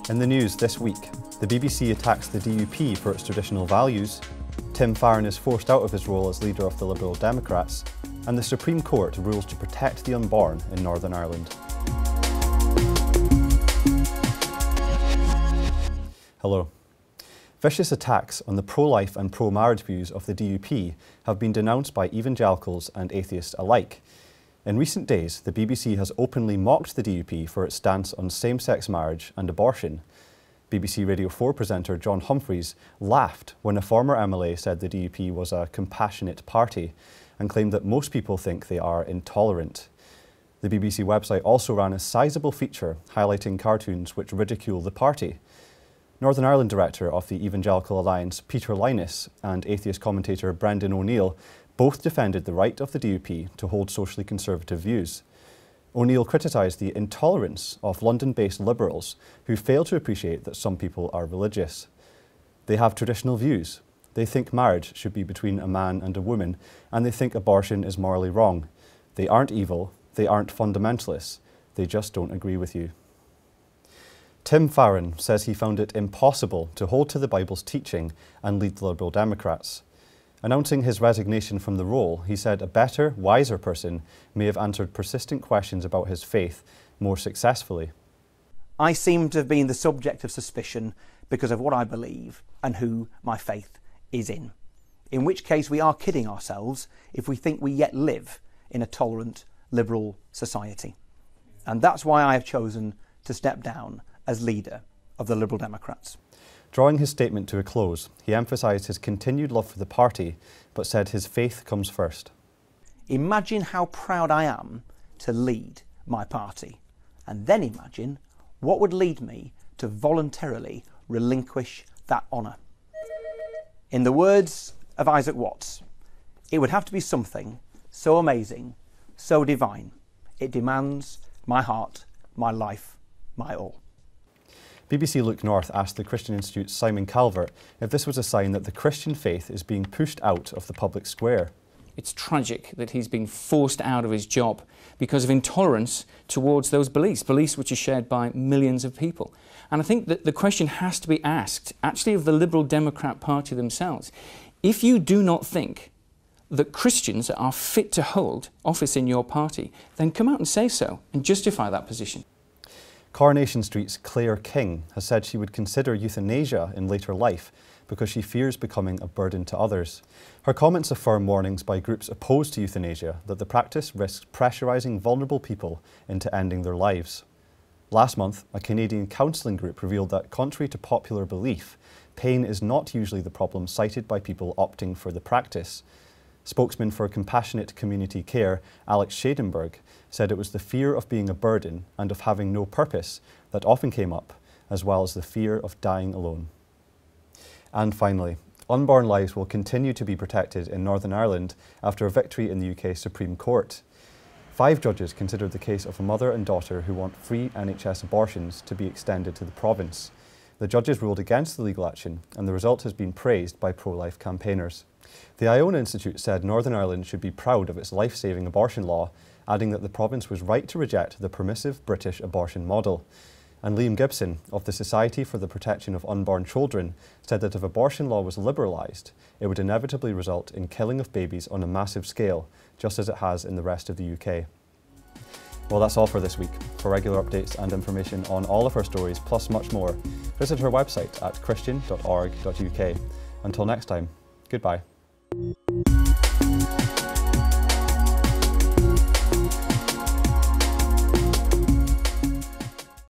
In the news this week, the BBC attacks the DUP for its traditional values, Tim Farron is forced out of his role as leader of the Liberal Democrats, and the Supreme Court rules to protect the unborn in Northern Ireland. Hello. Vicious attacks on the pro-life and pro-marriage views of the DUP have been denounced by evangelicals and atheists alike. In recent days, the BBC has openly mocked the DUP for its stance on same-sex marriage and abortion. BBC Radio 4 presenter John Humphreys laughed when a former MLA said the DUP was a compassionate party and claimed that most people think they are intolerant. The BBC website also ran a sizable feature highlighting cartoons which ridicule the party. Northern Ireland director of the Evangelical Alliance Peter Linus and atheist commentator Brendan O'Neill both defended the right of the DUP to hold socially conservative views. O'Neill criticised the intolerance of London-based liberals who fail to appreciate that some people are religious. They have traditional views. They think marriage should be between a man and a woman, and they think abortion is morally wrong. They aren't evil, they aren't fundamentalists, they just don't agree with you. Tim Farron says he found it impossible to hold to the Bible's teaching and lead the Liberal Democrats. Announcing his resignation from the role, he said a better, wiser person may have answered persistent questions about his faith more successfully. I seem to have been the subject of suspicion because of what I believe and who my faith is in which case we are kidding ourselves if we think we yet live in a tolerant, liberal society. And that's why I have chosen to step down as leader of the Liberal Democrats. Drawing his statement to a close, he emphasised his continued love for the party, but said his faith comes first. Imagine how proud I am to lead my party, and then imagine what would lead me to voluntarily relinquish that honour. In the words of Isaac Watts, it would have to be something so amazing, so divine, it demands my heart, my life, my all. BBC Look North asked the Christian Institute's Simon Calvert if this was a sign that the Christian faith is being pushed out of the public square. It's tragic that he's being forced out of his job because of intolerance towards those beliefs which are shared by millions of people. And I think that the question has to be asked, actually of the Liberal Democrat Party themselves. If you do not think that Christians are fit to hold office in your party, then come out and say so and justify that position. Coronation Street's Claire King has said she would consider euthanasia in later life because she fears becoming a burden to others. Her comments affirm warnings by groups opposed to euthanasia that the practice risks pressurising vulnerable people into ending their lives. Last month, a Canadian counselling group revealed that, contrary to popular belief, pain is not usually the problem cited by people opting for the practice. Spokesman for Compassionate Community Care, Alex Shadenberg, said it was the fear of being a burden and of having no purpose that often came up, as well as the fear of dying alone. And finally, unborn lives will continue to be protected in Northern Ireland after a victory in the UK Supreme Court. 5 judges considered the case of a mother and daughter who want free NHS abortions to be extended to the province. The judges ruled against the legal action, and the result has been praised by pro-life campaigners. The Iona Institute said Northern Ireland should be proud of its life-saving abortion law, adding that the province was right to reject the permissive British abortion model. And Liam Gibson, of the Society for the Protection of Unborn Children, said that if abortion law was liberalised, it would inevitably result in killing of babies on a massive scale, just as it has in the rest of the UK. Well, that's all for this week. For regular updates and information on all of her stories, plus much more, visit her website at christian.org.uk. Until next time, goodbye.